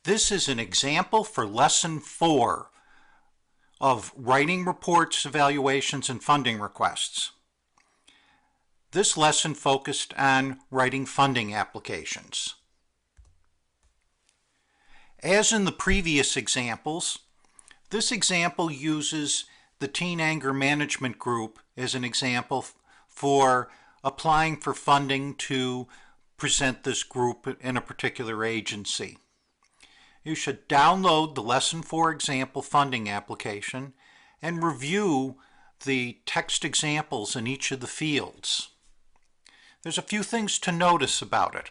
This is an example for Lesson 4 of writing reports, evaluations, and funding requests. This lesson focused on writing funding applications. As in the previous examples, this example uses the Teen Anger Management Group as an example for applying for funding to present this group in a particular agency. You should download the Lesson 4 example funding application and review the text examples in each of the fields. There's a few things to notice about it.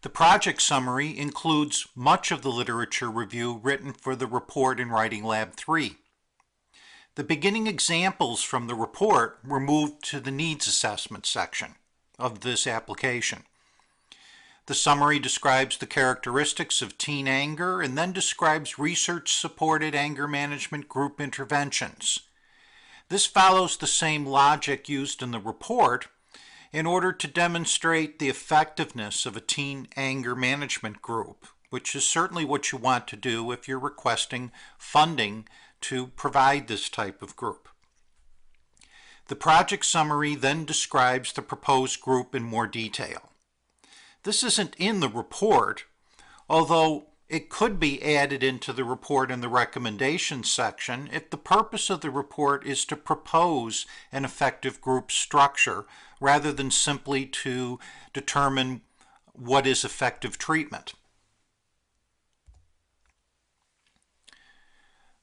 The project summary includes much of the literature review written for the report in Writing Lab 3. The beginning examples from the report were moved to the needs assessment section of this application. The summary describes the characteristics of teen anger and then describes research-supported anger management group interventions. This follows the same logic used in the report in order to demonstrate the effectiveness of a teen anger management group, which is certainly what you want to do if you're requesting funding to provide this type of group. The project summary then describes the proposed group in more detail. This isn't in the report, although it could be added into the report in the recommendations section if the purpose of the report is to propose an effective group structure rather than simply to determine what is effective treatment.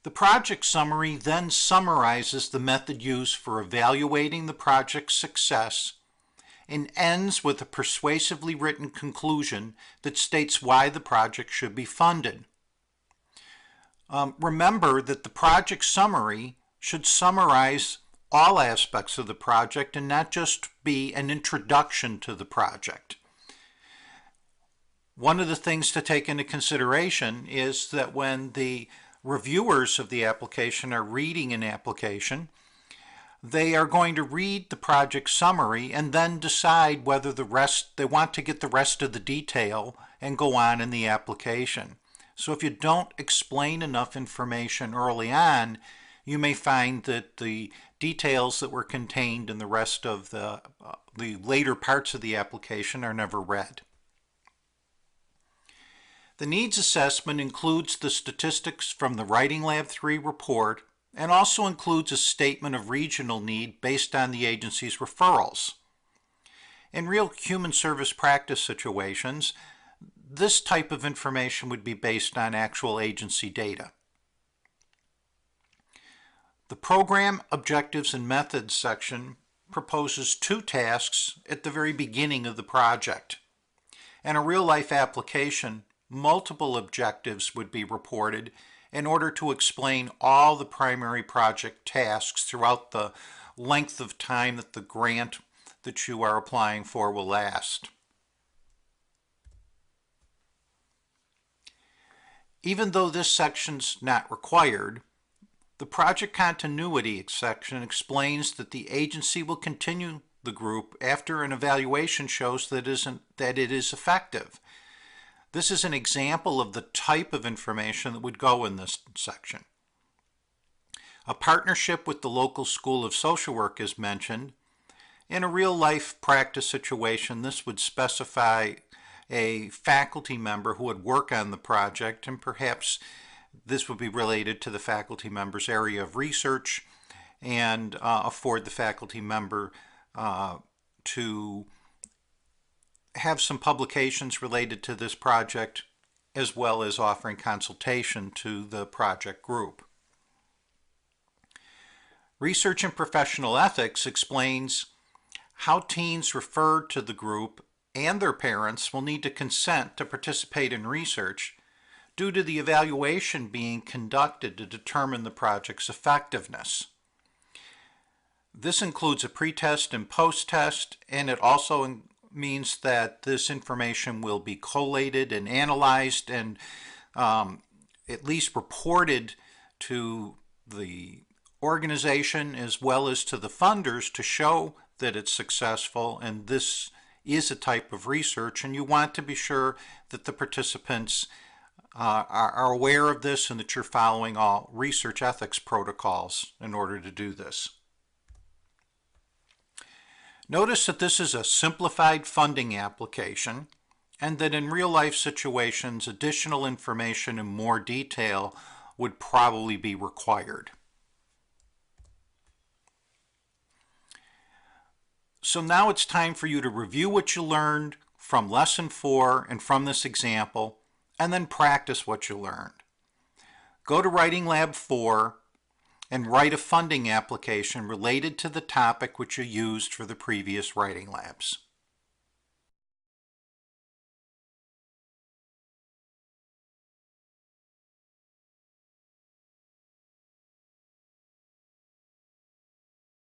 The project summary then summarizes the method used for evaluating the project's success and ends with a persuasively written conclusion that states why the project should be funded. Remember that the project summary should summarize all aspects of the project and not just be an introduction to the project. One of the things to take into consideration is that when the reviewers of the application are reading an application, they are going to read the project summary and then decide whether they want to get the rest of the detail and go on in the application. So if you don't explain enough information early on, you may find that the details that were contained in the rest of the later parts of the application are never read. The needs assessment includes the statistics from the Writing Lab 3 report and also includes a statement of regional need based on the agency's referrals. In real human service practice situations, this type of information would be based on actual agency data. The Program Objectives and Methods section proposes 2 tasks at the very beginning of the project. In a real-life application, multiple objectives would be reported in order to explain all the primary project tasks throughout the length of time that the grant that you are applying for will last. Even though this section's not required, the project continuity section explains that the agency will continue the group after an evaluation shows that it is effective. This is an example of the type of information that would go in this section. A partnership with the local School of Social Work is mentioned. In a real-life practice situation, this would specify a faculty member who would work on the project, and perhaps this would be related to the faculty member's area of research and afford the faculty member to have some publications related to this project, as well as offering consultation to the project group. Research in Professional Ethics explains how teens referred to the group and their parents will need to consent to participate in research due to the evaluation being conducted to determine the project's effectiveness. This includes a pre-test and post-test, and it also means that this information will be collated and analyzed and at least reported to the organization as well as to the funders to show that it's successful, and this is a type of research, and you want to be sure that the participants are aware of this and that you're following all research ethics protocols in order to do this. Notice that this is a simplified funding application and that in real-life situations, additional information in more detail would probably be required. So now it's time for you to review what you learned from Lesson 4 and from this example, and then practice what you learned. Go to Writing Lab 4 and write a funding application related to the topic which you used for the previous writing labs.